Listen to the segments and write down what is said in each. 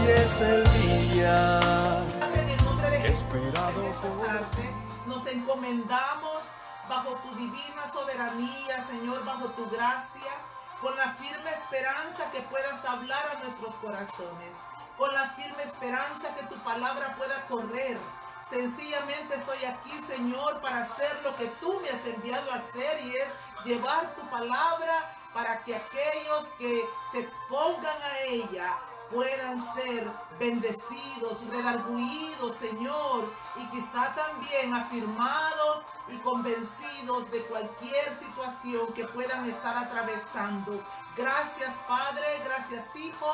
es el día Padre, en el nombre de Jesús, esperado en esta por tarde nos encomendamos bajo tu divina soberanía, Señor, bajo tu gracia, con la firme esperanza que puedas hablar a nuestros corazones, con la firme esperanza que tu palabra pueda correr. Sencillamente estoy aquí, Señor, para hacer lo que tú me has enviado a hacer, y es llevar tu palabra para que aquellos que se expongan a ella puedan ser bendecidos, redargüidos, Señor, y quizá también afirmados y convencidos de cualquier situación que puedan estar atravesando. Gracias, Padre, gracias, Hijo.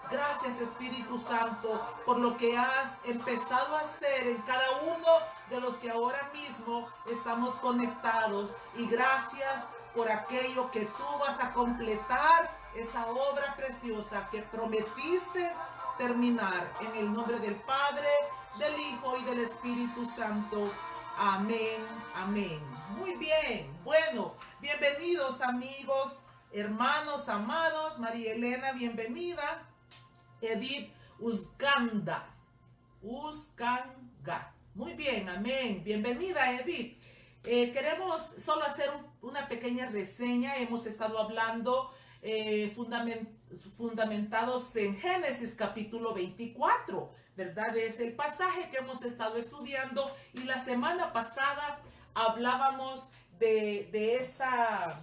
Gracias, Espíritu Santo, por lo que has empezado a hacer en cada uno de los que ahora mismo estamos conectados. Y gracias por aquello que tú vas a completar, esa obra preciosa que prometiste terminar. En el nombre del Padre, del Hijo y del Espíritu Santo. Amén, amén. Muy bien, bueno, bienvenidos amigos, hermanos, amados. María Elena, bienvenida. Edith Usganga. Muy bien, amén. Bienvenida, Edith. Queremos solo hacer una pequeña reseña. Hemos estado hablando fundamentados en Génesis capítulo 24, ¿verdad? Es el pasaje que hemos estado estudiando, y la semana pasada hablábamos de esa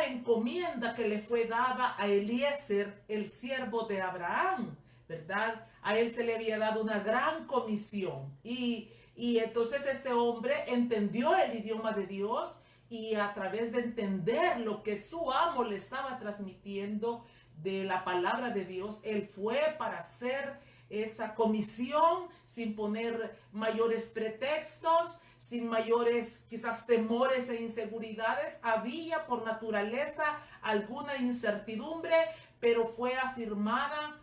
encomienda que le fue dada a Eliezer, el siervo de Abraham, ¿verdad? A él se le había dado una gran comisión, y entonces este hombre entendió el idioma de Dios, y a través de entender lo que su amo le estaba transmitiendo de la palabra de Dios, él fue para hacer esa comisión sin poner mayores pretextos, sin mayores quizás temores e inseguridades. Había por naturaleza alguna incertidumbre, pero fue afirmada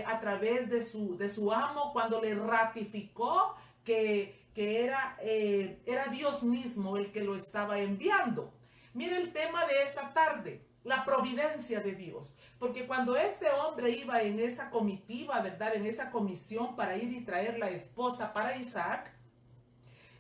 a través de su amo, cuando le ratificó que era Dios mismo el que lo estaba enviando. Mira el tema de esta tarde: la providencia de Dios. Porque cuando este hombre iba en esa comitiva, ¿verdad?, en esa comisión para ir y traer la esposa para Isaac,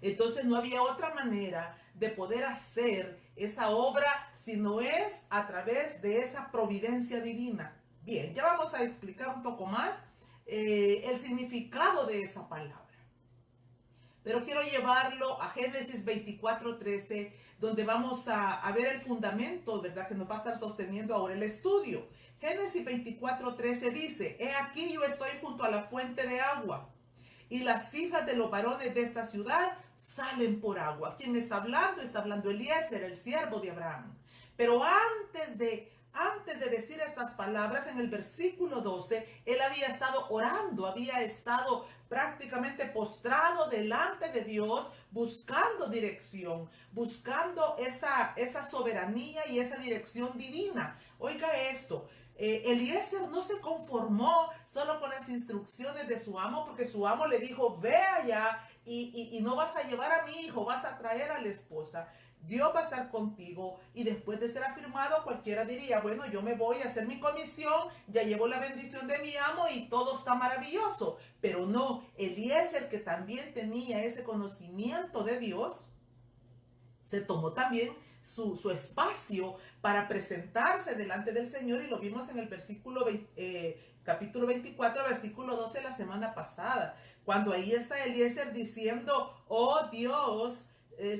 entonces no había otra manera de poder hacer esa obra si no es a través de esa providencia divina. Bien, ya vamos a explicar un poco más el significado de esa palabra. Pero quiero llevarlo a Génesis 24:13, donde vamos a ver el fundamento, ¿verdad?, que nos va a estar sosteniendo ahora el estudio. Génesis 24:13 dice: He aquí yo estoy junto a la fuente de agua, y las hijas de los varones de esta ciudad salen por agua. ¿Quién está hablando? Está hablando Eliezer, el siervo de Abraham. Pero antes de decir estas palabras, en el versículo 12, él había estado orando, había estado prácticamente postrado delante de Dios, buscando dirección, buscando esa soberanía y esa dirección divina. Oiga esto. Eliezer no se conformó solo con las instrucciones de su amo, porque su amo le dijo: ve allá y no vas a llevar a mi hijo, vas a traer a la esposa. Dios va a estar contigo. Y después de ser afirmado, cualquiera diría: bueno, yo me voy a hacer mi comisión, ya llevo la bendición de mi amo y todo está maravilloso. Pero no, Eliezer, que también tenía ese conocimiento de Dios, se tomó también su espacio para presentarse delante del Señor, y lo vimos en el capítulo 24, versículo 12 la semana pasada, cuando ahí está Eliezer diciendo: oh Dios,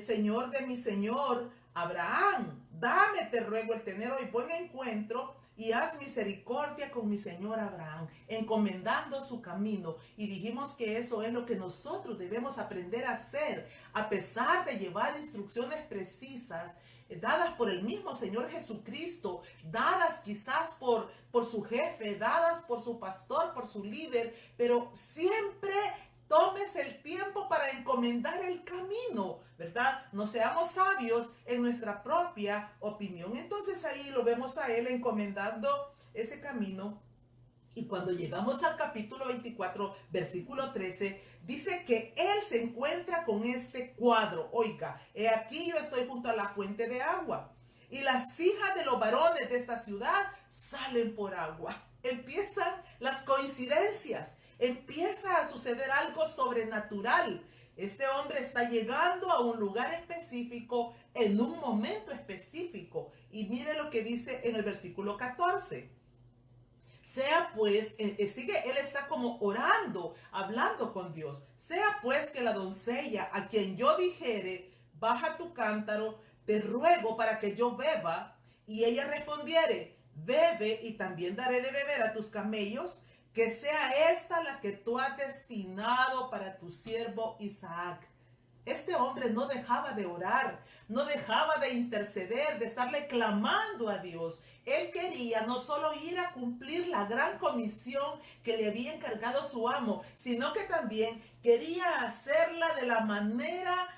Señor de mi Señor Abraham, dame, te ruego, el tener hoy buen encuentro, y haz misericordia con mi señor Abraham, encomendando su camino. Y dijimos que eso es lo que nosotros debemos aprender a hacer, a pesar de llevar instrucciones precisas, dadas por el mismo Señor Jesucristo, dadas quizás por su jefe, dadas por su pastor, por su líder, pero siempre tomes el tiempo para encomendar el camino, ¿verdad? No seamos sabios en nuestra propia opinión. Entonces ahí lo vemos a él encomendando ese camino. Y cuando llegamos al capítulo 24, versículo 13, dice que él se encuentra con este cuadro. Oiga, he aquí yo estoy junto a la fuente de agua, y las hijas de los varones de esta ciudad salen por agua. Empiezan las coincidencias suceder algo sobrenatural. Este hombre está llegando a un lugar específico en un momento específico. Y mire lo que dice en el versículo 14. Sea pues, sigue, él está como orando, hablando con Dios. Sea pues que la doncella a quien yo dijere, baja tu cántaro, te ruego para que yo beba. Y ella respondiere, bebe y también daré de beber a tus camellos, que sea esta la que tú has destinado para tu siervo Isaac. Este hombre no dejaba de orar, no dejaba de interceder, de estarle clamando a Dios. Él quería no solo ir a cumplir la gran comisión que le había encargado su amo, sino que también quería hacerla de la manera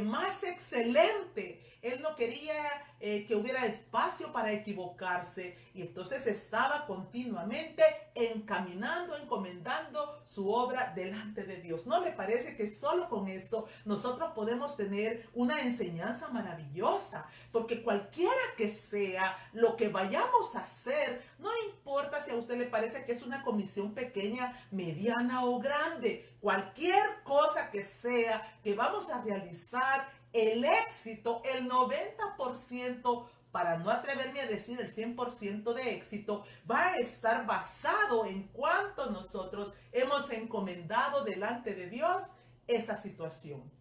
más excelente. Él no quería que hubiera espacio para equivocarse, y entonces estaba continuamente encaminando, encomendando su obra delante de Dios. ¿No le parece que solo con esto nosotros podemos tener una enseñanza maravillosa? Porque cualquiera que sea lo que vayamos a hacer, no importa si a usted le parece que es una comisión pequeña, mediana o grande, cualquier cosa que sea que vamos a realizar, el éxito, el 90%, para no atreverme a decir el 100% de éxito, va a estar basado en cuánto nosotros hemos encomendado delante de Dios esa situación.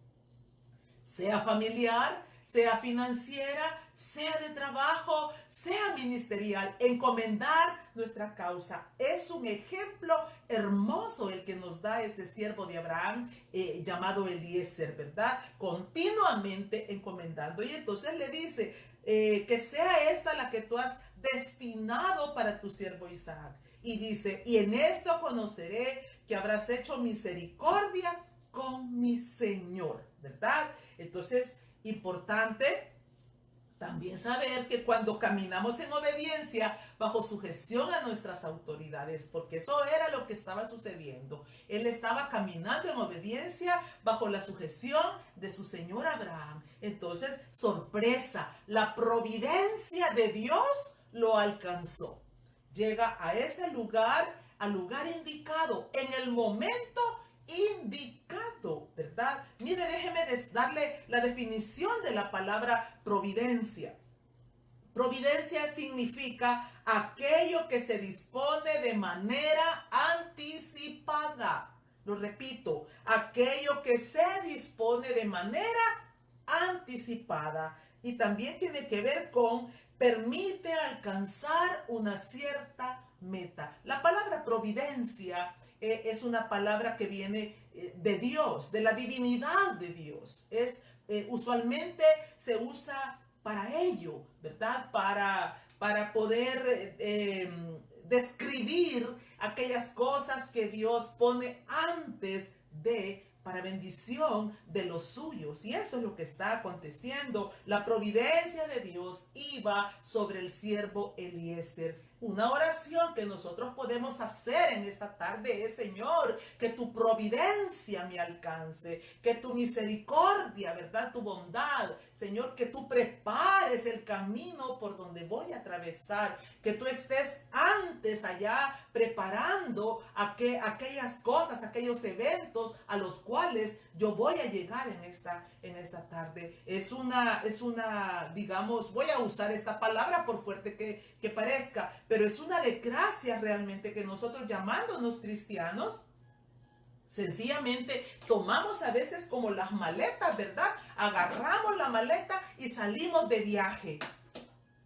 Sea familiar, sea financiera, sea de trabajo, sea ministerial, encomendar nuestra causa. Es un ejemplo hermoso el que nos da este siervo de Abraham llamado Eliezer, ¿verdad? Continuamente encomendando. Y entonces le dice que sea esta la que tú has destinado para tu siervo Isaac. Y dice, y en esto conoceré que habrás hecho misericordia con mi Señor, ¿verdad? Entonces, importante también saber que cuando caminamos en obediencia, bajo sujeción a nuestras autoridades, porque eso era lo que estaba sucediendo. Él estaba caminando en obediencia bajo la sujeción de su señor Abraham. Entonces, sorpresa, la providencia de Dios lo alcanzó. Llega a ese lugar, al lugar indicado, en el momento indicado, ¿verdad? Mire, déjeme darle la definición de la palabra providencia. Providencia significa aquello que se dispone de manera anticipada. Lo repito, aquello que se dispone de manera anticipada. Y también tiene que ver con permite alcanzar una cierta meta. La palabra providencia es una palabra que viene de Dios, de la divinidad de Dios. Usualmente se usa para ello, ¿verdad? Para poder describir aquellas cosas que Dios pone antes para bendición de los suyos. Y eso es lo que está aconteciendo. La providencia de Dios iba sobre el siervo Eliezer. Una oración que nosotros podemos hacer en esta tarde es: Señor, que tu providencia me alcance, que tu misericordia, ¿verdad? Tu bondad, Señor, que tú prepares el camino por donde voy a atravesar, que tú estés antes allá preparando aquellas cosas, aquellos eventos a los cuales yo voy a llegar en esta tarde. Es una, digamos, voy a usar esta palabra por fuerte que parezca, pero es una desgracia realmente que nosotros, llamándonos cristianos, sencillamente tomamos a veces como las maletas, ¿verdad? Agarramos la maleta y salimos de viaje.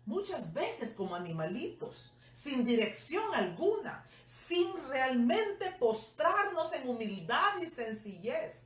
Muchas veces como animalitos, sin dirección alguna, sin realmente postrarnos en humildad y sencillez.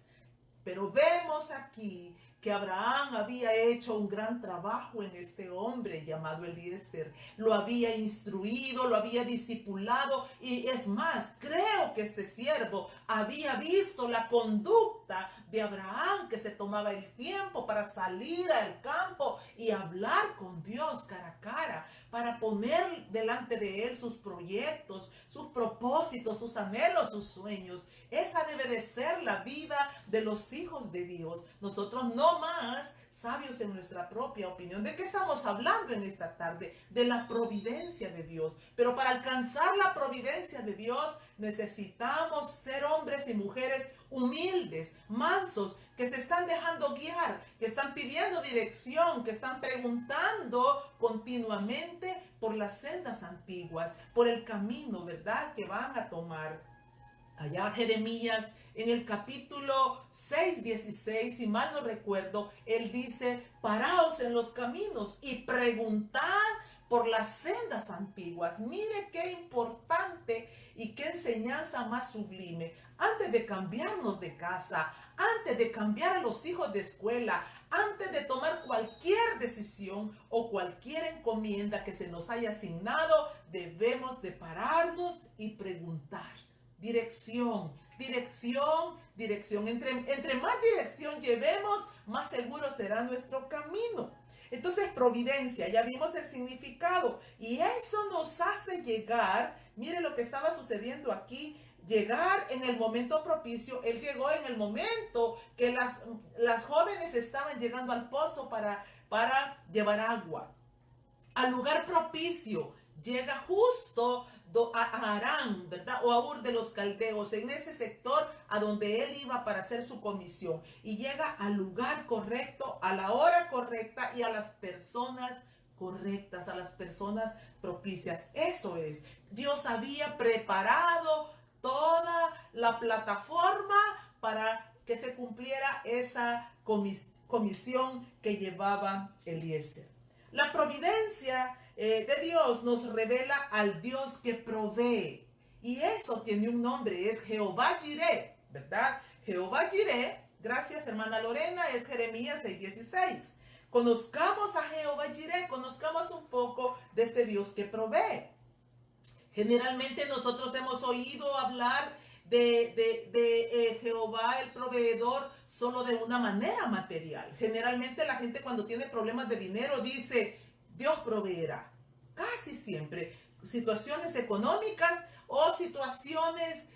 Pero vemos aquí que Abraham había hecho un gran trabajo en este hombre llamado Eliezer. Lo había instruido, lo había discipulado, y es más, creo que este siervo había visto la conducta conducta de Abraham, que se tomaba el tiempo para salir al campo y hablar con Dios cara a cara, para poner delante de él sus proyectos, sus propósitos, sus anhelos, sus sueños. Esa debe de ser la vida de los hijos de Dios. Nosotros no más sabios en nuestra propia opinión. ¿De qué estamos hablando en esta tarde? De la providencia de Dios. Pero para alcanzar la providencia de Dios necesitamos ser hombres y mujeres humildes, mansos, que se están dejando guiar, que están pidiendo dirección, que están preguntando continuamente por las sendas antiguas, por el camino, ¿verdad?, que van a tomar. Allá Jeremías en el capítulo 6, 16, si mal no recuerdo, él dice: paraos en los caminos y preguntad por las sendas antiguas. Mire qué importante y qué enseñanza más sublime. Antes de cambiarnos de casa, antes de cambiar a los hijos de escuela, antes de tomar cualquier decisión o cualquier encomienda que se nos haya asignado, debemos de pararnos y preguntar. Dirección, dirección, dirección. Entre más dirección llevemos, más seguro será nuestro camino. Entonces, providencia, ya vimos el significado. Y eso nos hace llegar, mire lo que estaba sucediendo aquí, llegar en el momento propicio. Él llegó en el momento que las jóvenes estaban llegando al pozo para llevar agua. Al lugar propicio, llega justo a Harán, ¿verdad? O a Ur de los Caldeos, en ese sector a donde él iba para hacer su comisión. Y llega al lugar correcto, a la hora correcta y a las personas correctas, a las personas propicias. Eso es, Dios había preparado toda la plataforma para que se cumpliera esa comisión que llevaba Eliezer. La providencia de Dios nos revela al Dios que provee. Y eso tiene un nombre, es Jehová Jireh, ¿verdad? Jehová Jireh, gracias hermana Lorena, es Jeremías 6:16. Conozcamos a Jehová Jireh, conozcamos un poco de este Dios que provee. Generalmente nosotros hemos oído hablar de Jehová el proveedor solo de una manera material. Generalmente la gente cuando tiene problemas de dinero dice: Dios proveerá. Casi siempre situaciones económicas o situaciones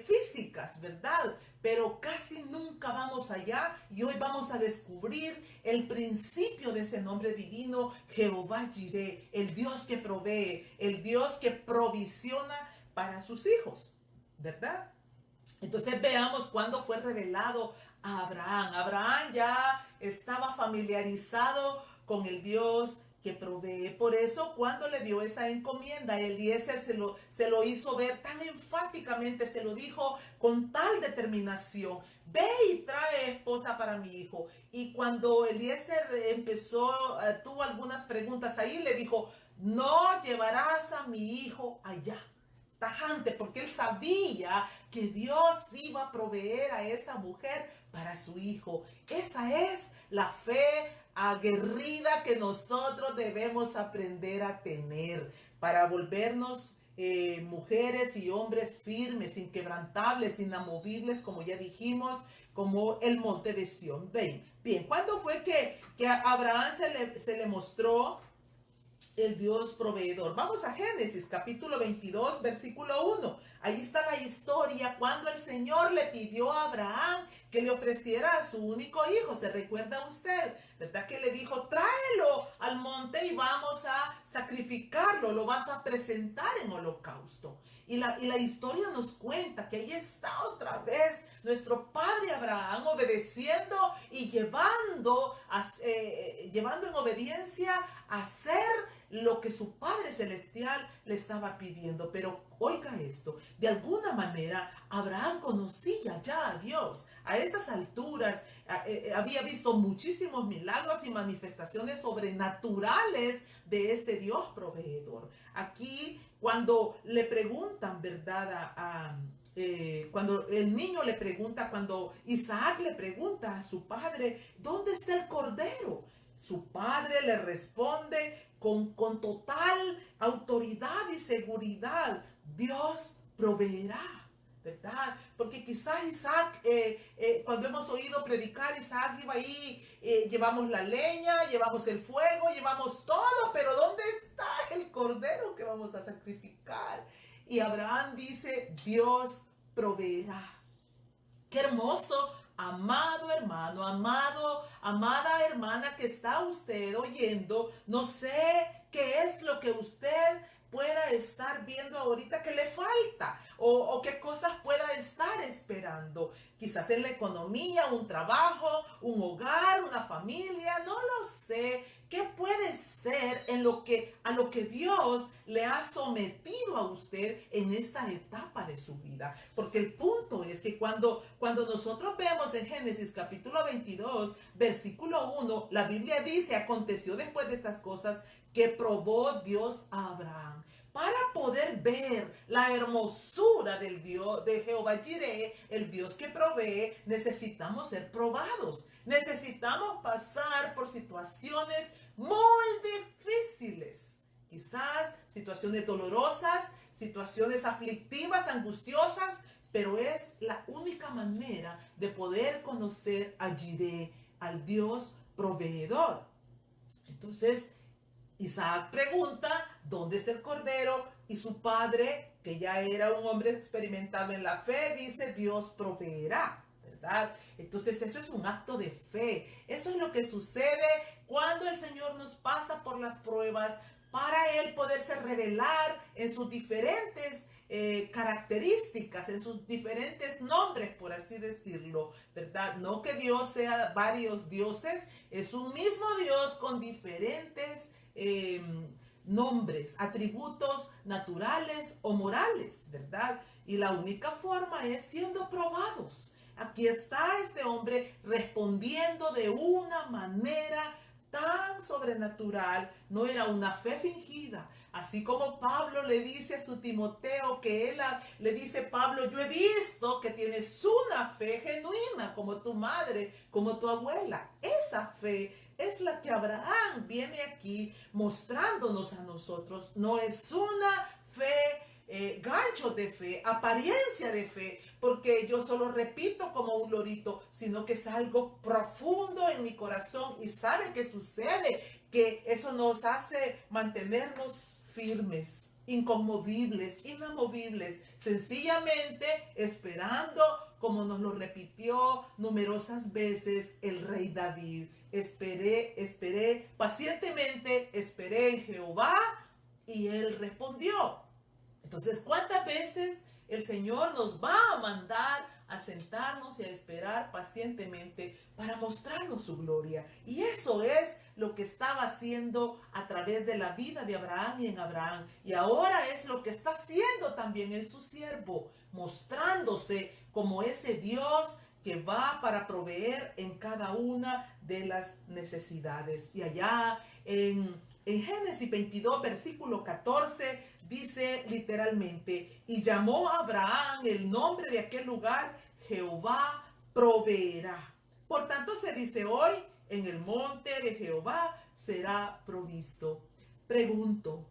físicas, ¿verdad? Pero casi nunca vamos allá, y hoy vamos a descubrir el principio de ese nombre divino, Jehová Jireh, el Dios que provee, el Dios que provisiona para sus hijos, ¿verdad? Entonces veamos cuándo fue revelado a Abraham. Abraham ya estaba familiarizado con el Dios que provee. Por eso cuando le dio esa encomienda, Eliezer se lo hizo ver tan enfáticamente, se lo dijo con tal determinación: ve y trae esposa para mi hijo. Y cuando Eliezer tuvo algunas preguntas ahí, le dijo: no llevarás a mi hijo allá. Tajante, porque él sabía que Dios iba a proveer a esa mujer para su hijo. Esa es la fe aguerrida que nosotros debemos aprender a tener para volvernos mujeres y hombres firmes, inquebrantables, inamovibles, como ya dijimos, como el monte de Sión. Bien, ¿cuándo fue que a Abraham se le mostró el Dios proveedor? Vamos a Génesis capítulo 22 versículo 1. Ahí está la historia cuando el Señor le pidió a Abraham que le ofreciera a su único hijo. ¿Se recuerda usted? ¿Verdad que le dijo: tráelo al monte y vamos a sacrificarlo, lo vas a presentar en holocausto? Y la historia nos cuenta que ahí está otra vez nuestro padre Abraham obedeciendo y llevando en obediencia a hacer lo que su Padre Celestial le estaba pidiendo. Pero oiga esto, de alguna manera Abraham conocía ya a Dios. A estas alturas había visto muchísimos milagros y manifestaciones sobrenaturales de este Dios proveedor. Aquí cuando le preguntan, ¿verdad? Cuando el niño le pregunta, cuando Isaac le pregunta a su padre: ¿dónde está el cordero? Su padre le responde con total autoridad y seguridad: Dios proveerá, ¿verdad? Porque quizás Isaac, cuando hemos oído predicar, Isaac iba ahí, llevamos la leña, llevamos el fuego, llevamos todo, pero ¿dónde está el cordero que vamos a sacrificar? Y Abraham dice, Dios proveerá. Qué hermoso, amado hermano, amada hermana que está usted oyendo. No sé qué es lo que usted pueda estar viendo ahorita que le falta o qué cosas pueda estar esperando. Quizás en la economía, un trabajo, un hogar, una familia, no lo sé. ¿Qué puede ser a lo que Dios le ha sometido a usted en esta etapa de su vida? Porque el punto es que cuando nosotros vemos en Génesis capítulo 22, versículo 1, la Biblia dice, aconteció después de estas cosas que probó Dios a Abraham. Para poder ver la hermosura del Dios, de Jehová Jireh, el Dios que provee, necesitamos ser probados. Necesitamos pasar por situaciones muy difíciles. Quizás situaciones dolorosas, situaciones aflictivas, angustiosas, pero es la única manera de poder conocer a Jireh, al Dios proveedor. Entonces, Isaac pregunta, ¿dónde está el cordero? Y su padre, que ya era un hombre experimentado en la fe, dice, Dios proveerá, ¿verdad? Entonces eso es un acto de fe. Eso es lo que sucede cuando el Señor nos pasa por las pruebas para Él poderse revelar en sus diferentes características, en sus diferentes nombres, por así decirlo, ¿verdad? No que Dios sea varios dioses, es un mismo Dios con diferentes nombres, atributos naturales o morales, ¿verdad? Y la única forma es siendo probados. Aquí está este hombre respondiendo de una manera tan sobrenatural, no era una fe fingida. Así como Pablo le dice a su Timoteo, que él le dice, Pablo, yo he visto que tienes una fe genuina, como tu madre, como tu abuela. Esa fe es la que Abraham viene aquí mostrándonos a nosotros. No es una fe, gancho de fe, apariencia de fe, porque yo solo repito como un lorito, sino que es algo profundo en mi corazón. Y ¿sabe qué sucede? Que eso nos hace mantenernos firmes, inconmovibles, inamovibles, sencillamente esperando, como nos lo repitió numerosas veces el rey David. Esperé, pacientemente esperé en Jehová y él respondió. Entonces, ¿cuántas veces el Señor nos va a mandar a sentarnos y a esperar pacientemente para mostrarnos su gloria? Y eso es lo que estaba haciendo a través de la vida de Abraham y en Abraham. Y ahora es lo que está haciendo también en su siervo, mostrándose como ese Dios que va para proveer en cada una de las necesidades. Y allá en Génesis 22, versículo 14, dice literalmente, y llamó a Abraham el nombre de aquel lugar, Jehová proveerá. Por tanto se dice hoy, en el monte de Jehová será provisto. Pregunto,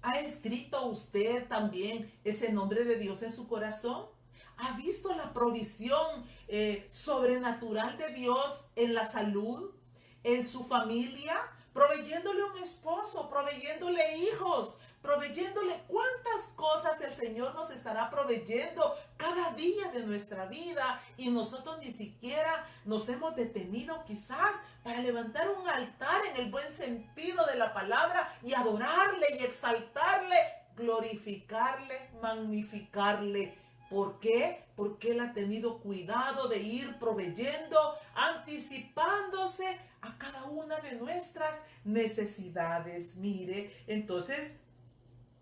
¿ha escrito usted también ese nombre de Dios en su corazón? ¿Ha visto la provisión sobrenatural de Dios en la salud, en su familia, proveyéndole un esposo, proveyéndole hijos, proveyéndole cuántas cosas el Señor nos estará proveyendo cada día de nuestra vida y nosotros ni siquiera nos hemos detenido quizás para levantar un altar en el buen sentido de la palabra y adorarle y exaltarle, glorificarle, magnificarle? ¿Por qué? Porque Él ha tenido cuidado de ir proveyendo, anticipándose a cada una de nuestras necesidades. Mire, entonces,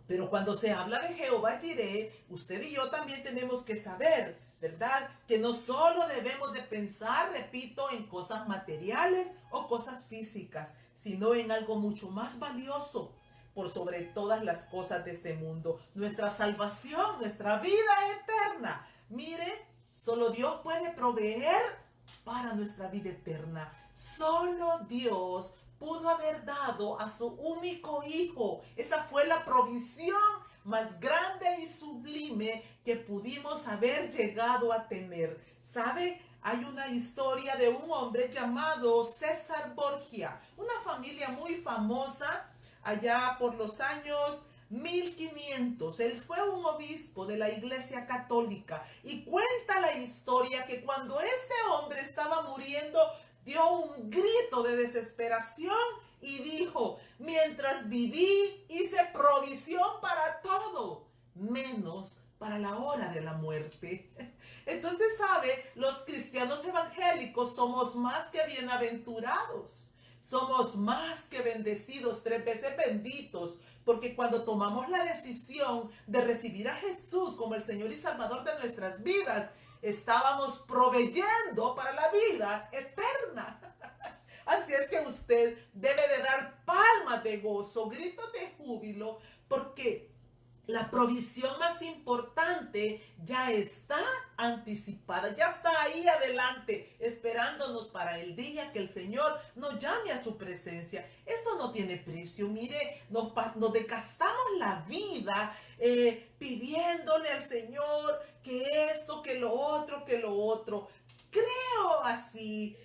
pero cuando se habla de Jehová Jireh, usted y yo también tenemos que saber, ¿verdad? Que no solo debemos de pensar, repito, en cosas materiales o cosas físicas, sino en algo mucho más valioso por sobre todas las cosas de este mundo, nuestra salvación, nuestra vida eterna. Mire, solo Dios puede proveer para nuestra vida eterna. Solo Dios pudo haber dado a su único hijo. Esa fue la provisión más grande y sublime que pudimos haber llegado a tener. ¿Sabe? Hay una historia de un hombre llamado César Borgia, una familia muy famosa allá por los años 1500. Él fue un obispo de la Iglesia Católica y cuenta la historia que cuando este hombre estaba muriendo, dio un grito de desesperación y dijo: mientras viví, hice provisión para todo, menos para la hora de la muerte. Entonces, ¿sabe? Los cristianos evangélicos somos más que bienaventurados. Somos más que bendecidos, 3 veces benditos, porque cuando tomamos la decisión de recibir a Jesús como el Señor y Salvador de nuestras vidas, estábamos proveyendo para la vida eterna. Así es que usted debe de dar palmas de gozo, gritos de júbilo, porque la provisión más importante ya está anticipada, ya está ahí adelante, esperándonos para el día que el Señor nos llame a su presencia. Esto no tiene precio. Mire, nos desgastamos la vida pidiéndole al Señor que esto, que lo otro, que lo otro. Creo así,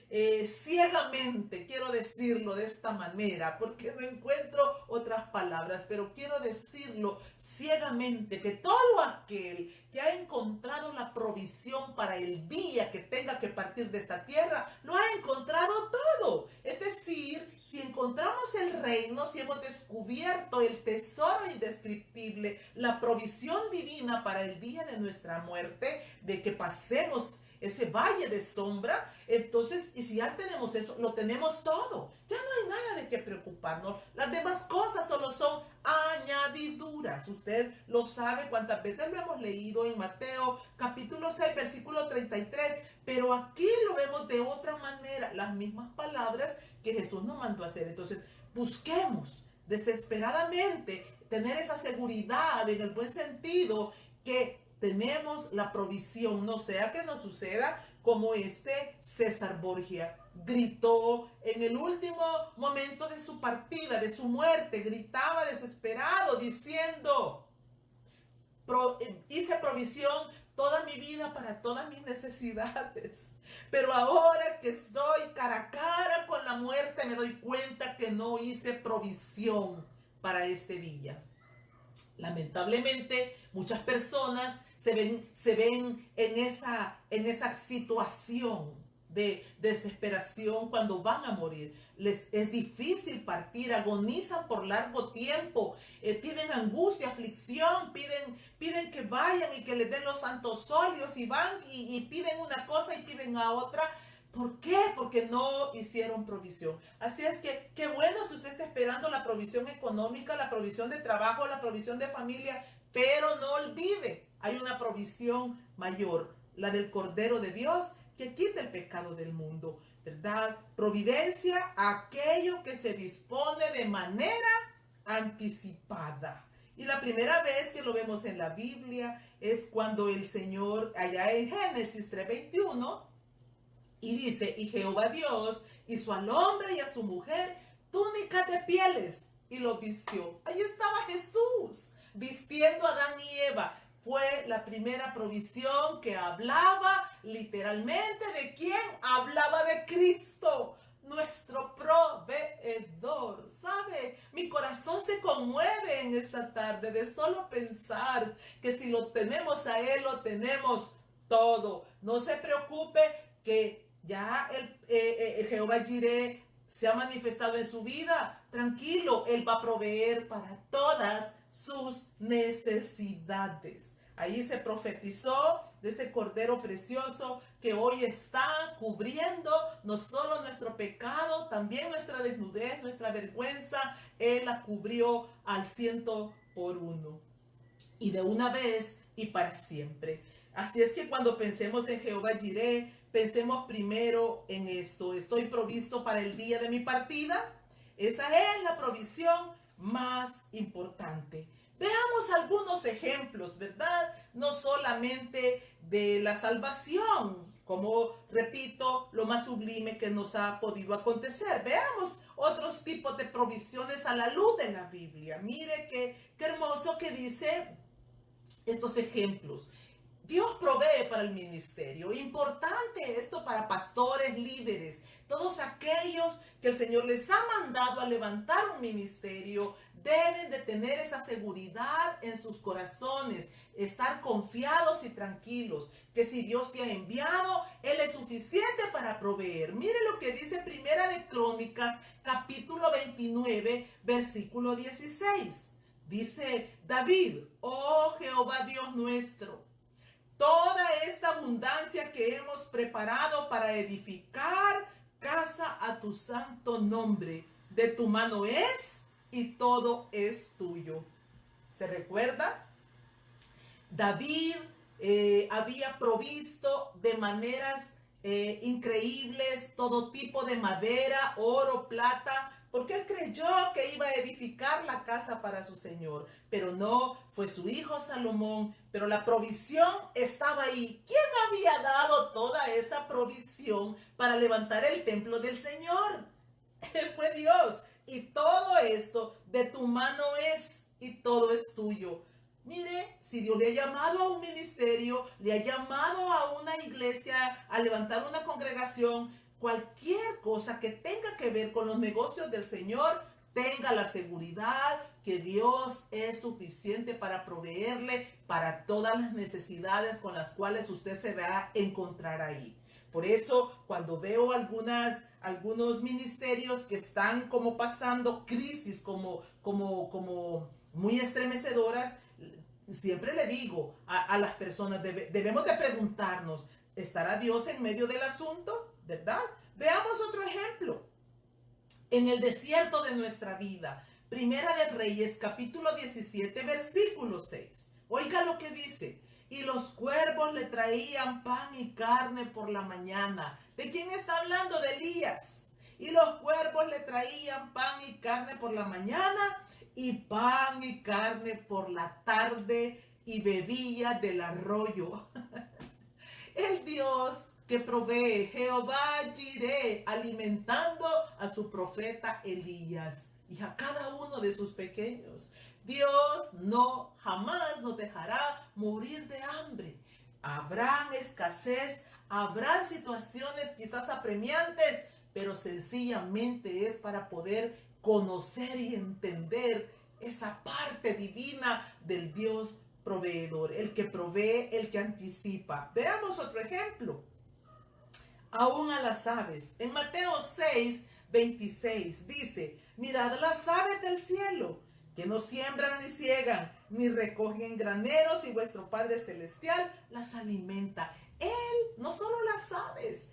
ciegamente, quiero decirlo de esta manera, porque no encuentro otras palabras, pero quiero decirlo ciegamente, que todo aquel que ha encontrado la provisión para el día que tenga que partir de esta tierra, lo ha encontrado todo. Es decir, si encontramos el reino, si hemos descubierto el tesoro indescriptible, la provisión divina para el día de nuestra muerte, de que pasemos ese valle de sombra, entonces, y si ya tenemos eso, lo tenemos todo. Ya no hay nada de qué preocuparnos. Las demás cosas solo son añadiduras. Usted lo sabe, cuántas veces lo hemos leído en Mateo capítulo 6, versículo 33, pero aquí lo vemos de otra manera, las mismas palabras que Jesús nos mandó a hacer. Entonces, busquemos desesperadamente tener esa seguridad en el buen sentido que tenemos la provisión, no sea que nos suceda como este César Borgia. Gritó en el último momento de su partida, de su muerte, gritaba desesperado diciendo: hice provisión toda mi vida para todas mis necesidades, pero ahora que estoy cara a cara con la muerte, me doy cuenta que no hice provisión para este día. Lamentablemente, muchas personas se ven en esa situación de desesperación cuando van a morir. Les es difícil partir, agonizan por largo tiempo, tienen angustia, aflicción, piden que vayan y que les den los santos óleos y van y piden una cosa y piden a otra. ¿Por qué? Porque no hicieron provisión. Así es que qué bueno si usted está esperando la provisión económica, la provisión de trabajo, la provisión de familia, pero no olvide, hay una provisión mayor, la del Cordero de Dios que quita el pecado del mundo, ¿verdad? Providencia, aquello que se dispone de manera anticipada. Y la primera vez que lo vemos en la Biblia es cuando el Señor, allá en Génesis 3:21, y dice: y Jehová Dios hizo al hombre y a su mujer túnicas de pieles y los vistió. Ahí estaba Jesús vistiendo a Adán y Eva. Fue la primera provisión que hablaba literalmente ¿de quién? Hablaba de Cristo, nuestro proveedor. ¿Sabe? Mi corazón se conmueve en esta tarde de solo pensar que si lo tenemos a Él, lo tenemos todo. No se preocupe que ya Jehová Jireh se ha manifestado en su vida. Tranquilo, Él va a proveer para todas sus necesidades. Ahí se profetizó de ese Cordero precioso que hoy está cubriendo no solo nuestro pecado, también nuestra desnudez, nuestra vergüenza. Él la cubrió al 100%. Y de una vez y para siempre. Así es que cuando pensemos en Jehová Jireh, pensemos primero en esto: estoy provisto para el día de mi partida. Esa es la provisión más importante. Veamos algunos ejemplos, ¿verdad? No solamente de la salvación, como, repito, lo más sublime que nos ha podido acontecer. Veamos otros tipos de provisiones a la luz de la Biblia. Mire qué hermoso que dice estos ejemplos. Dios provee para el ministerio. Importante esto para pastores, líderes, todos aquellos que el Señor les ha mandado a levantar un ministerio, deben de tener esa seguridad en sus corazones, estar confiados y tranquilos, que si Dios te ha enviado, Él es suficiente para proveer. Mire lo que dice Primera de Crónicas, capítulo 29, versículo 16. Dice David: oh Jehová Dios nuestro, toda esta abundancia que hemos preparado para edificar casa a tu santo nombre, de tu mano es y todo es tuyo. ¿Se recuerda? David había provisto de maneras increíbles todo tipo de madera, oro, plata, porque él creyó que iba a edificar la casa para su Señor. Pero no, fue su hijo Salomón, pero la provisión estaba ahí. ¿Quién había dado toda esa provisión para levantar el templo del Señor? Fue Dios. Y todo esto de tu mano es y todo es tuyo. Mire, si Dios le ha llamado a un ministerio, le ha llamado a una iglesia, a levantar una congregación, cualquier cosa que tenga que ver con los negocios del Señor, tenga la seguridad que Dios es suficiente para proveerle para todas las necesidades con las cuales usted se va a encontrar ahí. Por eso, cuando veo algunos ministerios que están como pasando crisis, como muy estremecedoras, siempre le digo a las personas, debemos de preguntarnos, ¿estará Dios en medio del asunto? ¿Verdad? Veamos otro ejemplo. En el desierto de nuestra vida, Primera de Reyes, capítulo 17, versículo 6. Oiga lo que dice. Y los cuervos le traían pan y carne por la mañana. ¿De quién está hablando? De Elías. Y los cuervos le traían pan y carne por la mañana y pan y carne por la tarde, y bebía del arroyo. El Dios que provee, Jehová Jireh, alimentando a su profeta Elías y a cada uno de sus pequeños. Dios no jamás nos dejará morir de hambre. Habrán escasez, habrán situaciones quizás apremiantes, pero sencillamente es para poder conocer y entender esa parte divina del Dios proveedor, el que provee, el que anticipa. Veamos otro ejemplo. Aún a las aves. En Mateo 6, 26 dice: mirad las aves del cielo, que no siembran ni ciegan, ni recogen graneros, y vuestro Padre Celestial las alimenta. Él, no solo las aves.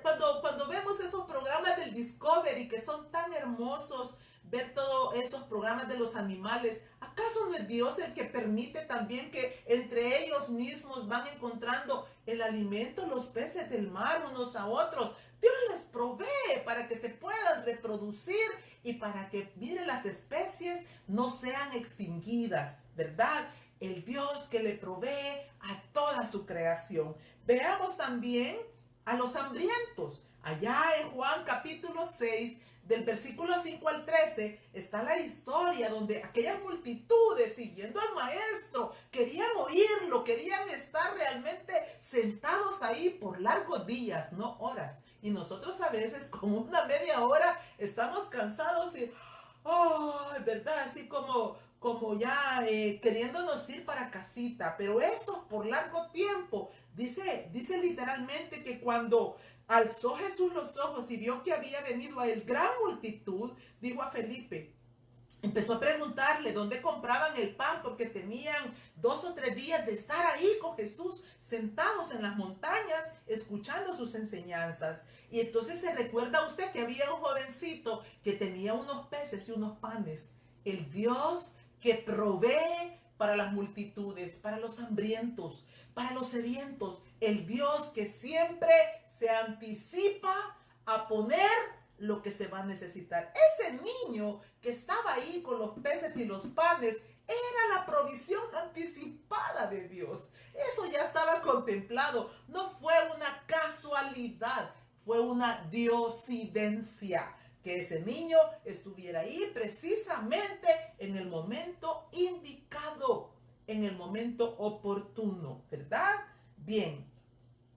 Cuando vemos esos programas del Discovery que son tan hermosos, ver todos esos programas de los animales, ¿acaso no es Dios el que permite también que entre ellos mismos van encontrando el alimento, los peces del mar unos a otros? Dios les provee para que se puedan reproducir y para que, mire, las especies no sean extinguidas, ¿verdad? El Dios que le provee a toda su creación. Veamos también a los hambrientos. Allá en Juan capítulo 6, del versículo 5 al 13, está la historia donde aquellas multitudes siguiendo al maestro querían oírlo, querían estar realmente sentados ahí por largos días, no horas. Y nosotros a veces como una media hora estamos cansados y, ¿verdad? Así como ya queriéndonos ir para casita. Pero esto por largo tiempo, dice literalmente que cuando alzó Jesús los ojos y vio que había venido a él gran multitud, dijo a Felipe, empezó a preguntarle dónde compraban el pan, porque tenían 2 o 3 días de estar ahí con Jesús, sentados en las montañas, escuchando sus enseñanzas. Y entonces se recuerda usted que había un jovencito que tenía unos peces y unos panes. El Dios que provee para las multitudes, para los hambrientos, para los sedientos. El Dios que siempre se anticipa a poner lo que se va a necesitar. Ese niño que estaba ahí con los peces y los panes, Era la provisión anticipada de Dios. Eso ya estaba contemplado. No fue una casualidad, fue una diosidencia. Que ese niño estuviera ahí precisamente en el momento indicado, en el momento oportuno, ¿verdad? Bien,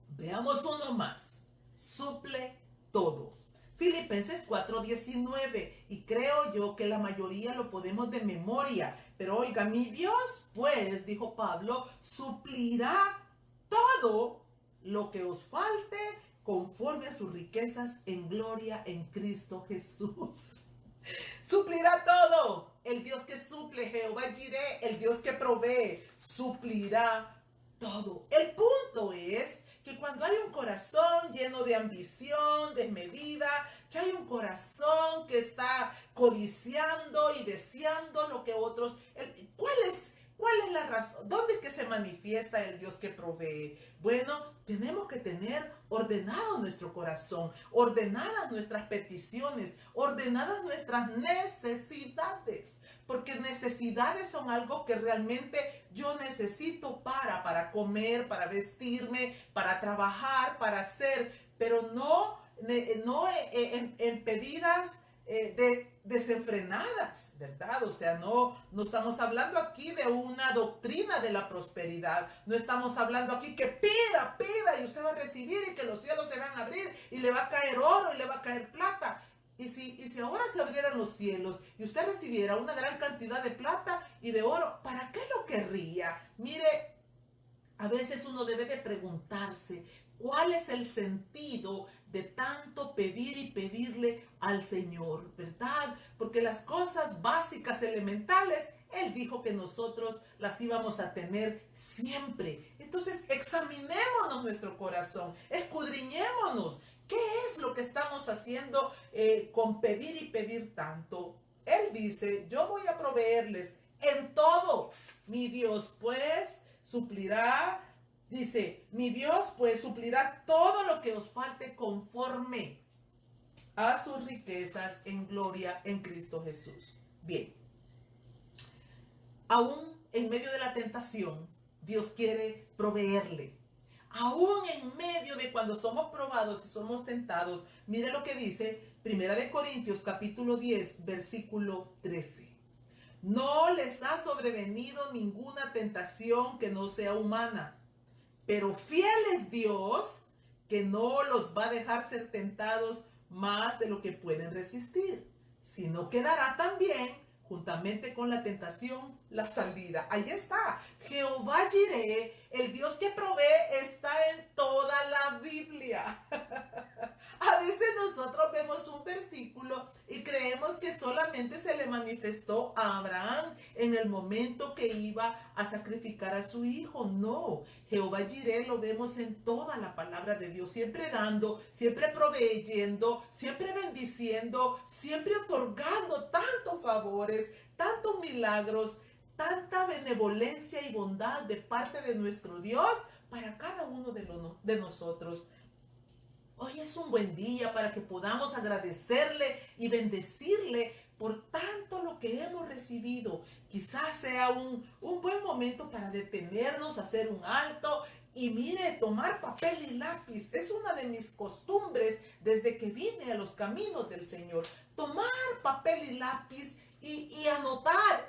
veamos uno más. Suple todo. Filipenses 4:19, y creo yo que la mayoría lo podemos de memoria, pero oiga, mi Dios, pues, dijo Pablo, suplirá todo lo que os falte conforme a sus riquezas en gloria en Cristo Jesús. Suplirá todo. El Dios que suple, Jehová Jireh, el Dios que provee, suplirá todo. El punto es que cuando hay un corazón lleno de ambición desmedida, que hay un corazón que está codiciando y deseando lo que otros... ¿Cuál es la razón? ¿Dónde es que se manifiesta el Dios que provee? Bueno, tenemos que tener ordenado nuestro corazón, ordenadas nuestras peticiones, ordenadas nuestras necesidades. Porque necesidades son algo que realmente yo necesito para comer, para vestirme, para trabajar, para hacer, pero no en pedidas desenfrenadas, ¿verdad? O sea, no estamos hablando aquí de una doctrina de la prosperidad. No estamos hablando aquí que pida y usted va a recibir y que los cielos se van a abrir y le va a caer oro y le va a caer plata. Y si ahora se abrieran los cielos y usted recibiera una gran cantidad de plata y de oro, ¿para qué lo querría? Mire, a veces uno debe de preguntarse, ¿cuál es el sentido de tanto pedir y pedirle al Señor, verdad? Porque las cosas básicas, elementales, Él dijo que nosotros las íbamos a tener siempre. Entonces, examinémonos nuestro corazón, escudriñémonos. ¿Qué es lo que estamos haciendo con pedir y pedir tanto? Él dice, yo voy a proveerles en todo. Mi Dios, pues, suplirá. Dice, mi Dios pues suplirá todo lo que os falte conforme a sus riquezas en gloria en Cristo Jesús. Bien, aún en medio de la tentación, Dios quiere proveerle. Aún en medio de cuando somos probados y somos tentados, mire lo que dice 1 Corintios capítulo 10, versículo 13. No les ha sobrevenido ninguna tentación que no sea humana, pero fiel es Dios, que no los va a dejar ser tentados más de lo que pueden resistir, sino que dará también, juntamente con la tentación, la salida. Ahí está. Jehová Jireh, el Dios que provee, está en toda la Biblia. A veces nosotros vemos un versículo y creemos que solamente se le manifestó a Abraham en el momento que iba a sacrificar a su hijo. No, Jehová Jireh lo vemos en toda la palabra de Dios, siempre dando, siempre proveyendo, siempre bendiciendo, siempre otorgando tantos favores, tantos milagros, tanta benevolencia y bondad de parte de nuestro Dios para cada uno de nosotros. Hoy es un buen día para que podamos agradecerle y bendecirle por tanto lo que hemos recibido. Quizás sea un buen momento para detenernos, hacer un alto y mire, tomar papel y lápiz. Es una de mis costumbres desde que vine a los caminos del Señor. Tomar papel y lápiz y anotar,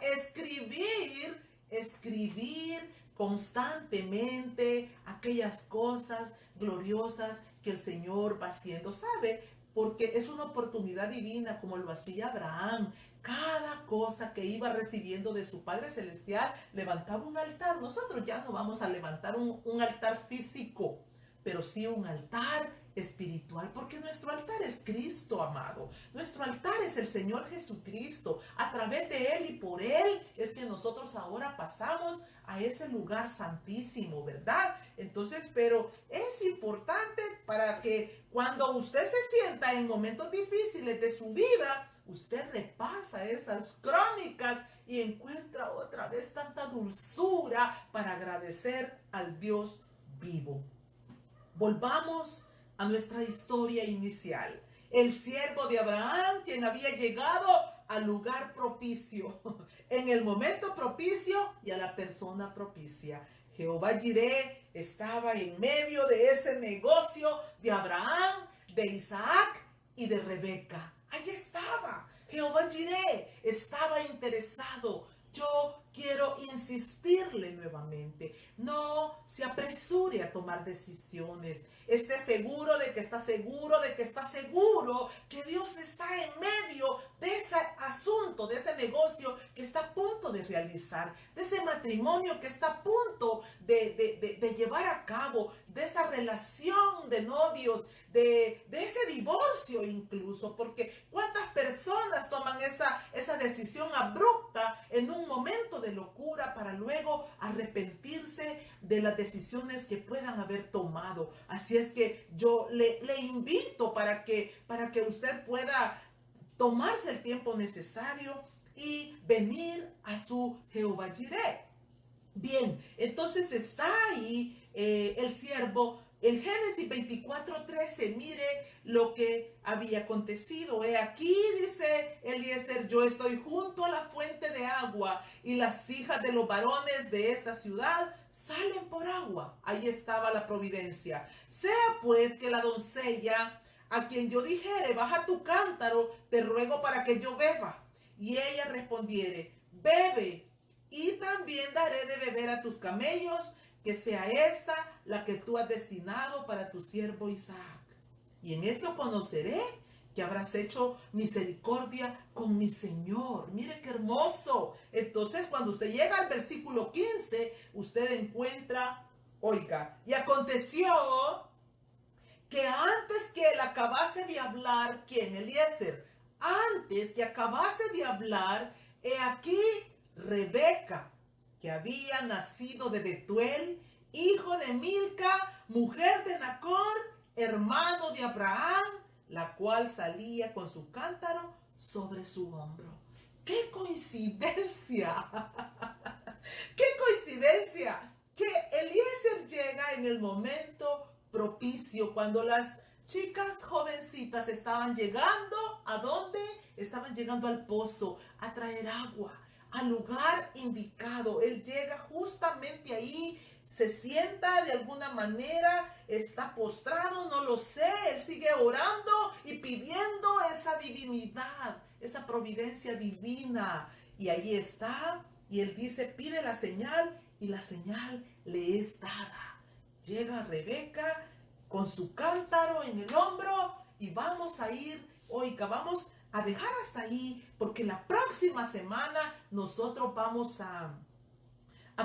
escribir constantemente aquellas cosas gloriosas que el Señor va haciendo, ¿sabe? Porque es una oportunidad divina, como lo hacía Abraham. Cada cosa que iba recibiendo de su Padre Celestial, levantaba un altar. Nosotros ya no vamos a levantar un altar físico, pero sí un altar espiritual, porque nuestro altar es Cristo, amado. Nuestro altar es el Señor Jesucristo. A través de Él y por Él es que nosotros ahora pasamos a ese lugar santísimo, ¿verdad? Entonces, pero es importante para que cuando usted se sienta en momentos difíciles de su vida, usted repasa esas crónicas y encuentra otra vez tanta dulzura para agradecer al Dios vivo. Volvamos a nuestra historia inicial. El siervo de Abraham, quien había llegado al lugar propicio, en el momento propicio y a la persona propicia. Jehová Jireh estaba en medio de ese negocio de Abraham, de Isaac y de Rebeca. Ahí estaba. Jehová Jireh estaba interesado. Yo quiero insistirle nuevamente. No se apresure a tomar decisiones. Esté seguro de que está seguro, de que está seguro que Dios está en medio de ese asunto, de ese negocio que está a punto de realizar, de ese matrimonio que está a punto de llevar a cabo, de esa relación de novios, de ese divorcio incluso, porque cuántas personas toman esa decisión abrupta en un momento de locura para luego arrepentirse de las decisiones que puedan haber tomado. Así es que yo le invito para que usted pueda tomarse el tiempo necesario y venir a su Jehová Jireh. Bien, entonces está ahí el siervo. En Génesis 24:13, mire lo que había acontecido. He aquí, dice Eliezer, yo estoy junto a la fuente de agua y las hijas de los varones de esta ciudad salen por agua. Ahí estaba la providencia. Sea pues que la doncella a quien yo dijere, baja tu cántaro, te ruego para que yo beba. Y ella respondiere, bebe, y también daré de beber a tus camellos, que sea esta la que tú has destinado para tu siervo Isaac. Y en esto conoceré que habrás hecho misericordia con mi Señor. Mire qué hermoso. Entonces, cuando usted llega al versículo 15, usted encuentra, oiga, y aconteció que antes que él acabase de hablar, ¿quién? Eliezer. Antes que acabase de hablar, he aquí Rebeca, que había nacido de Betuel, hijo de Milca, mujer de Nacor, hermano de Abraham, la cual salía con su cántaro sobre su hombro. ¡Qué coincidencia! ¡Qué coincidencia! Que Eliezer llega en el momento propicio, cuando las chicas jovencitas estaban llegando, ¿a dónde? Estaban llegando al pozo a traer agua, al lugar indicado. Él llega justamente ahí, se sienta de alguna manera, está postrado, no lo sé, él sigue orando y pidiendo esa divinidad, esa providencia divina. Y ahí está, y él dice, pide la señal, y la señal le es dada. Llega Rebeca con su cántaro en el hombro y vamos a ir, oiga, vamos a dejar hasta ahí, porque la próxima semana nosotros vamos a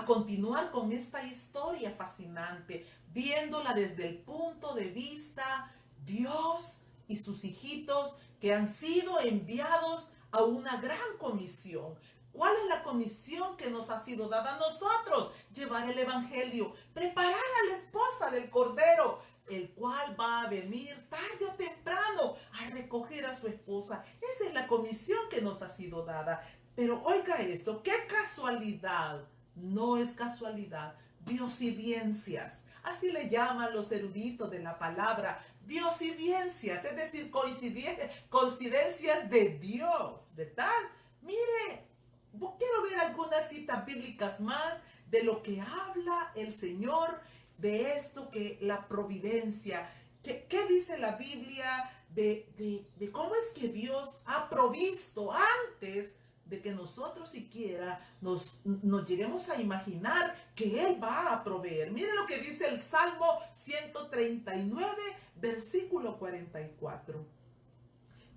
continuar con esta historia fascinante, viéndola desde el punto de vista Dios y sus hijitos que han sido enviados a una gran comisión. ¿Cuál es la comisión que nos ha sido dada a nosotros? Llevar el evangelio, preparar a la esposa del Cordero, el cual va a venir tarde o temprano a recoger a su esposa. Esa es la comisión que nos ha sido dada. Pero oiga esto, qué casualidad, no es casualidad, diosidencias. Así le llaman los eruditos de la palabra, diosidencias, es decir, coincidencias de Dios, ¿verdad? Mire, quiero ver algunas citas bíblicas más de lo que habla el Señor de esto, que la providencia. ¿Qué dice la Biblia de cómo es que Dios ha provisto antes de que nosotros siquiera nos lleguemos a imaginar que Él va a proveer? Mire lo que dice el Salmo 139, versículo 44.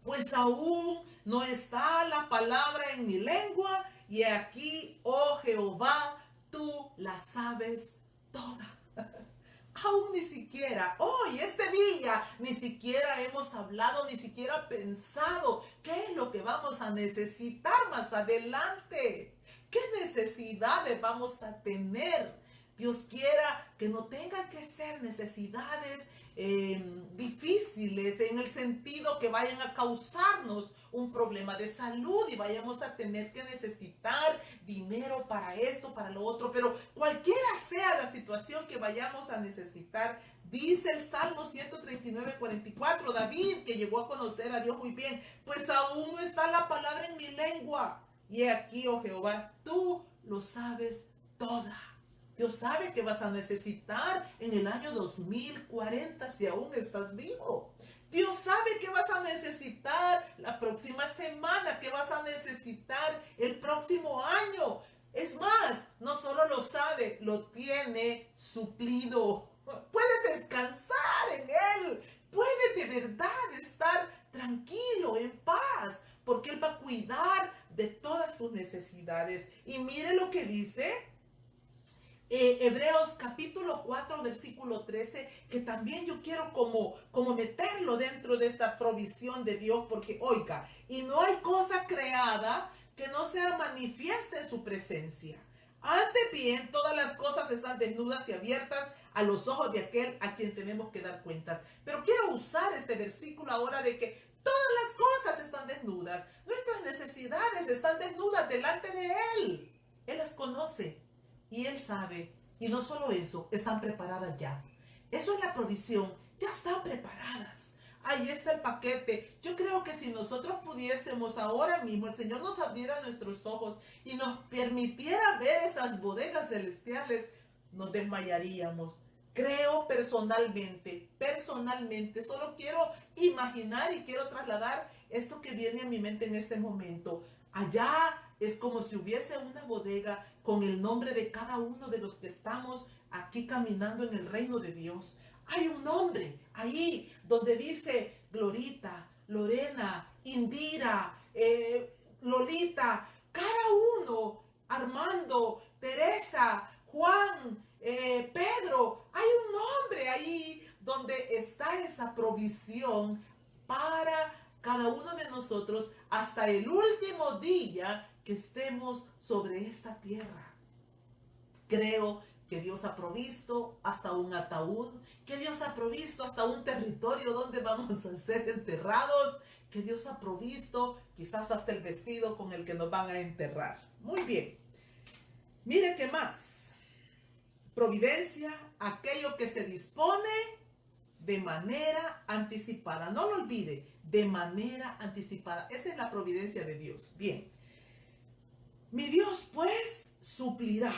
Pues aún no está la palabra en mi lengua, y aquí, oh Jehová, tú la sabes toda. Aún ni siquiera, hoy, este día, ni siquiera hemos hablado, ni siquiera pensado qué es lo que vamos a necesitar más adelante. ¿Qué necesidades vamos a tener? Dios quiera que no tengan que ser necesidades difíciles en el sentido que vayan a causarnos un problema de salud y vayamos a tener que necesitar dinero para esto, para lo otro, pero cualquiera sea la situación que vayamos a necesitar, dice el Salmo 139:44, David, que llegó a conocer a Dios muy bien, pues aún no está la palabra en mi lengua. Y he aquí, oh Jehová, tú lo sabes toda. Dios sabe que vas a necesitar en el año 2040 si aún estás vivo. Dios sabe que vas a necesitar la próxima semana, que vas a necesitar el próximo año. Es más, no solo lo sabe, lo tiene suplido. Puede descansar en Él. Puede de verdad estar tranquilo, en paz, porque Él va a cuidar de todas sus necesidades. Y mire lo que dice Hebreos capítulo 4 versículo 13, que también yo quiero como meterlo dentro de esta provisión de Dios, porque oiga, y no hay cosa creada que no sea manifiesta en su presencia. Antes bien, todas las cosas están desnudas y abiertas a los ojos de aquel a quien tenemos que dar cuentas. Pero quiero usar este versículo ahora de que todas las cosas están desnudas. Nuestras necesidades están desnudas delante de Él. Él las conoce y Él sabe. Y no solo eso, están preparadas ya. Eso es la provisión. Ya están preparadas. Ahí está el paquete. Yo creo que si nosotros pudiésemos ahora mismo, el Señor nos abriera nuestros ojos y nos permitiera ver esas bodegas celestiales, nos desmayaríamos. Creo personalmente, solo quiero imaginar y quiero trasladar esto que viene a mi mente en este momento. Allá es como si hubiese una bodega con el nombre de cada uno de los que estamos aquí caminando en el reino de Dios. Hay un nombre ahí donde dice Glorita, Lorena, Indira, Lolita, cada uno, Armando, Teresa, Juan, Pedro. Hay un nombre ahí donde está esa provisión para cada uno de nosotros hasta el último día que estemos sobre esta tierra. Creo que Dios ha provisto hasta un ataúd, que Dios ha provisto hasta un territorio donde vamos a ser enterrados, que Dios ha provisto quizás hasta el vestido con el que nos van a enterrar. Muy bien. Mire qué más. Providencia, aquello que se dispone de manera anticipada. No lo olvide, de manera anticipada. Esa es la providencia de Dios. Bien. Mi Dios pues suplirá.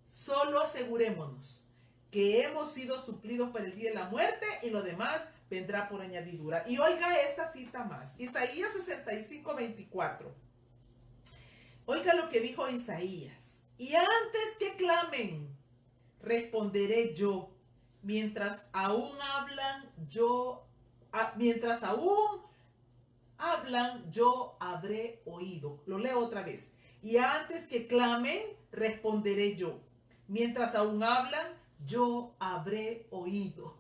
Solo asegurémonos que hemos sido suplidos para el día de la muerte y lo demás vendrá por añadidura. Y oiga esta cita más. Isaías 65:24. Oiga lo que dijo Isaías. Y antes que clamen, responderé yo. Mientras aún hablan, yo habré oído. Lo leo otra vez. Y antes que clamen, responderé yo. Mientras aún hablan, yo habré oído.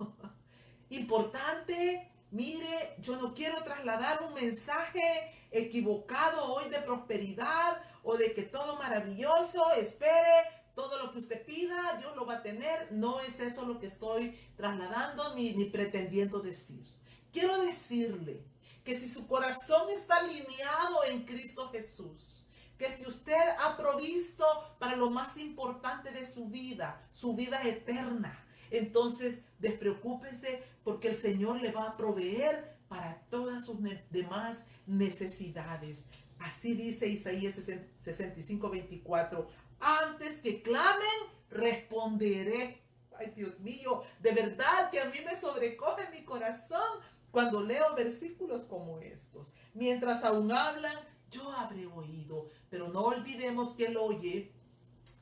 Importante, mire, yo no quiero trasladar un mensaje equivocado hoy de prosperidad o de que todo maravilloso, espere, todo lo que usted pida, Dios lo va a tener. No es eso lo que estoy trasladando ni pretendiendo decir. Quiero decirle que si su corazón está alineado en Cristo Jesús, que si usted ha provisto para lo más importante de su vida eterna, entonces despreocúpese porque el Señor le va a proveer para todas sus demás necesidades. Así dice Isaías 65:24. Antes que clamen, responderé. Ay, Dios mío, de verdad que a mí me sobrecoge mi corazón cuando leo versículos como estos. Mientras aún hablan, yo habré oído. Pero no olvidemos que Él oye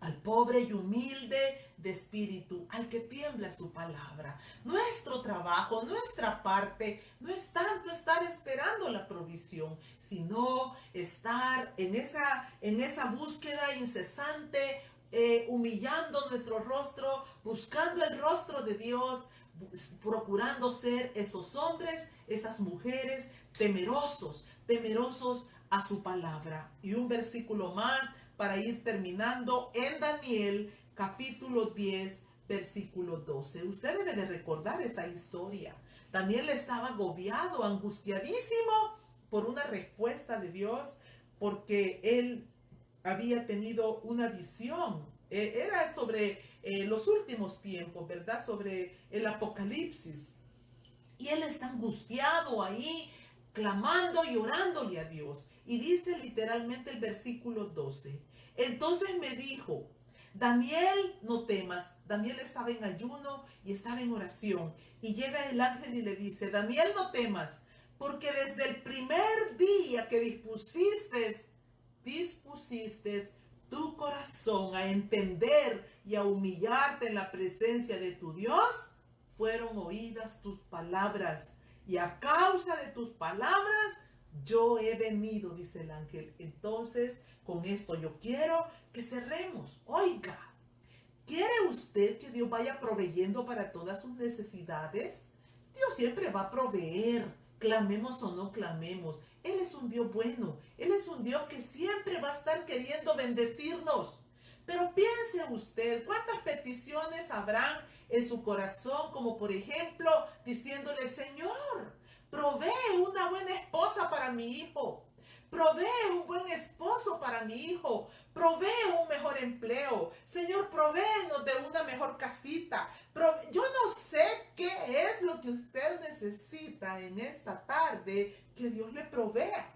al pobre y humilde de espíritu, al que tiembla su palabra. Nuestro trabajo, nuestra parte, no es tanto estar esperando la provisión, sino estar en esa búsqueda incesante, humillando nuestro rostro, buscando el rostro de Dios, procurando ser esos hombres, esas mujeres temerosos a su palabra. Y un versículo más para ir terminando en Daniel capítulo 10, versículo 12. Usted debe de recordar esa historia. Daniel estaba agobiado, angustiadísimo por una respuesta de Dios, porque él había tenido una visión. Era sobre los últimos tiempos, ¿verdad? Sobre el apocalipsis. Y él está angustiado ahí, clamando y orándole a Dios. Y dice literalmente el versículo 12. Entonces me dijo, Daniel, no temas. Daniel estaba en ayuno y estaba en oración. Y llega el ángel y le dice, Daniel, no temas, porque desde el primer día que dispusiste tu corazón a entender y a humillarte en la presencia de tu Dios, fueron oídas tus palabras. Y a causa de tus palabras, yo he venido, dice el ángel. Entonces, con esto yo quiero que cerremos. Oiga, ¿quiere usted que Dios vaya proveyendo para todas sus necesidades? Dios siempre va a proveer, clamemos o no clamemos. Él es un Dios bueno. Él es un Dios que siempre va a estar queriendo bendecirnos. Pero piense usted, ¿cuántas peticiones habrán en su corazón? Como por ejemplo, diciéndole, Señor, provee una buena esposa para mi hijo. Provee un buen esposo para mi hijo. Provee un mejor empleo. Señor, provéenos de una mejor casita. Yo no sé qué es lo que usted necesita en esta tarde que Dios le provea.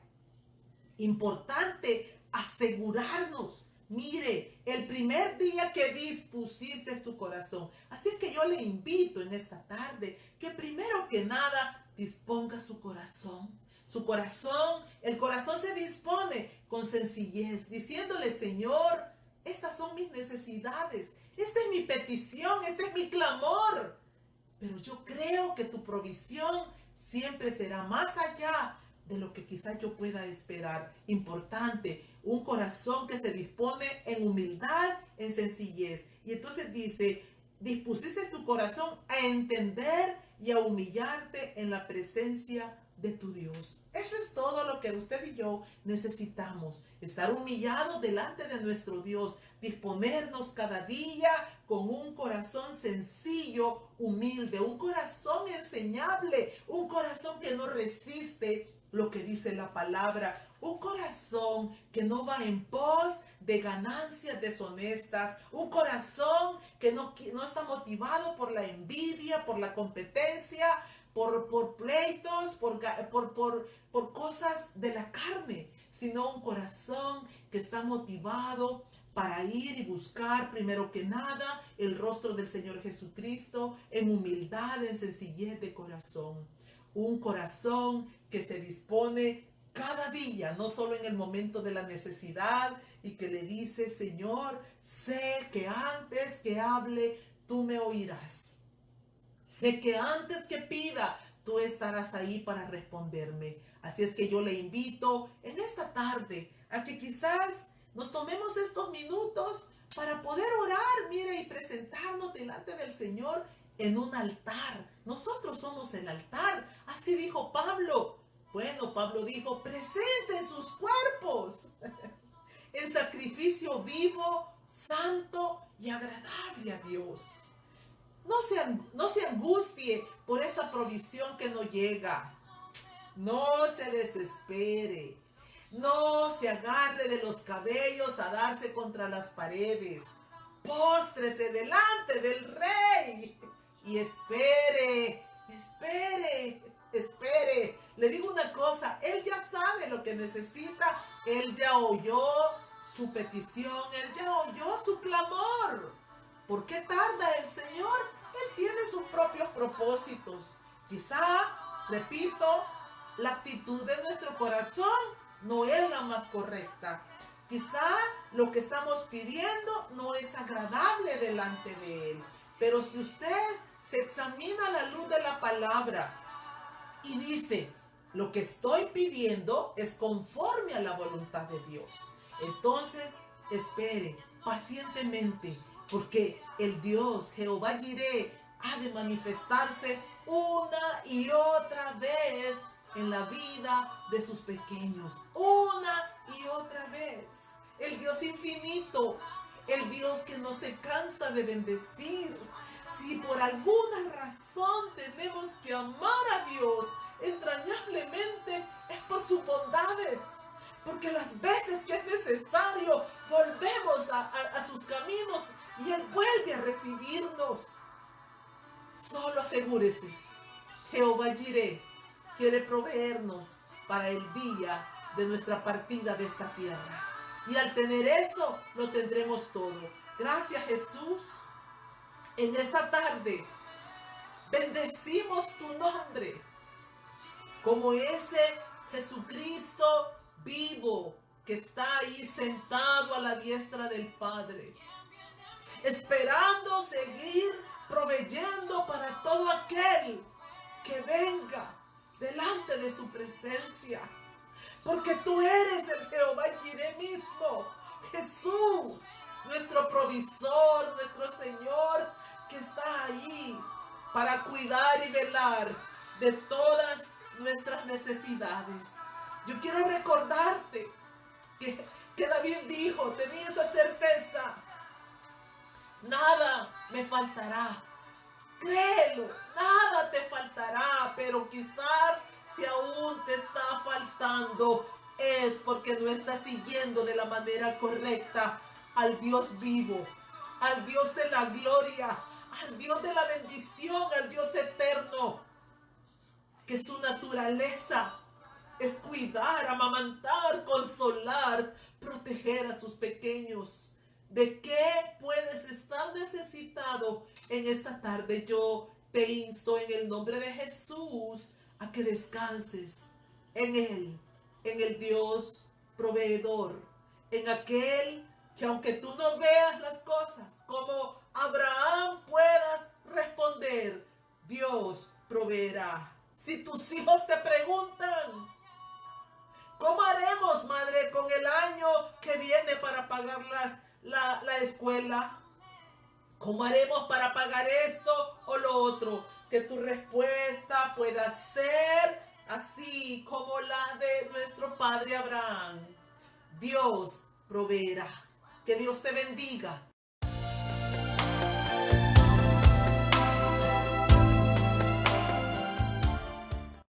Importante asegurarnos. Mire, el primer día que dispusiste tu corazón. Así es que yo le invito en esta tarde que primero que nada disponga su corazón. Su corazón, el corazón se dispone con sencillez, diciéndole, Señor, estas son mis necesidades, esta es mi petición, este es mi clamor. Pero yo creo que tu provisión siempre será más allá de lo que quizás yo pueda esperar. Importante, un corazón que se dispone en humildad, en sencillez. Y entonces dice, dispusiste tu corazón a entender y a humillarte en la presencia de tu Dios. Eso es todo lo que usted y yo necesitamos. Estar humillados delante de nuestro Dios. Disponernos cada día con un corazón sencillo, humilde. Un corazón enseñable. Un corazón que no resiste lo que dice la palabra. Un corazón que no va en pos de ganancias deshonestas. Un corazón que no está motivado por la envidia, por la competencia, por pleitos, por cosas de la carne, sino un corazón que está motivado para ir y buscar primero que nada el rostro del Señor Jesucristo en humildad, en sencillez de corazón. Un corazón que se dispone cada día, no solo en el momento de la necesidad, y que le dice, Señor, sé que antes que hable, tú me oirás. Sé que antes que pida, tú estarás ahí para responderme. Así es que yo le invito en esta tarde a que quizás nos tomemos estos minutos para poder orar, mire, y presentarnos delante del Señor en un altar. Nosotros somos el altar. Así dijo Pablo. Bueno, Pablo dijo, presenten sus cuerpos en sacrificio vivo, santo y agradable a Dios. No se angustie por esa provisión que no llega. No se desespere. No se agarre de los cabellos a darse contra las paredes. Póstrese delante del Rey y espere. Le digo una cosa, Él ya sabe lo que necesita. Él ya oyó su petición. Él ya oyó su clamor. ¿Por qué tarda el Señor? Él tiene sus propios propósitos. Quizá, repito, la actitud de nuestro corazón no es la más correcta. Quizá lo que estamos pidiendo no es agradable delante de Él. Pero si usted se examina a la luz de la palabra y dice, lo que estoy pidiendo es conforme a la voluntad de Dios, entonces espere pacientemente. Porque el Dios, Jehová Jireh, ha de manifestarse una y otra vez en la vida de sus pequeños. Una y otra vez. El Dios infinito, el Dios que no se cansa de bendecir. Si por alguna razón tenemos que amar a Dios entrañablemente, es por sus bondades. Porque las veces que es necesario, volvemos a sus caminos y Él vuelve a recibirnos. Solo asegúrese, Jehová Jireh quiere proveernos para el día de nuestra partida de esta tierra. Y al tener eso, lo tendremos todo. Gracias, Jesús. En esta tarde, bendecimos tu nombre como ese Jesucristo vivo que está ahí sentado a la diestra del Padre, esperando seguir proveyendo para todo aquel que venga delante de su presencia. Porque tú eres el Jehová Jireh mismo, Jesús, nuestro provisor, nuestro Señor, que está ahí para cuidar y velar de todas nuestras necesidades. Yo quiero recordarte que David dijo, tenía esa certeza: nada me faltará. Créelo, nada te faltará, pero quizás si aún te está faltando, es porque no estás siguiendo de la manera correcta al Dios vivo, al Dios de la gloria, al Dios de la bendición, al Dios eterno, que su naturaleza es cuidar, amamantar, consolar, proteger a sus pequeños. ¿De qué puedes estar necesitado en esta tarde? Yo te insto en el nombre de Jesús a que descanses en Él, en el Dios proveedor, en aquel que aunque tú no veas las cosas como Abraham puedas responder, Dios proveerá. Si tus hijos te preguntan, ¿cómo haremos, madre, con el año que viene para pagar la escuela? ¿Cómo haremos para pagar esto o lo otro? Que tu respuesta pueda ser así como la de nuestro padre Abraham. Dios proveerá. Que Dios te bendiga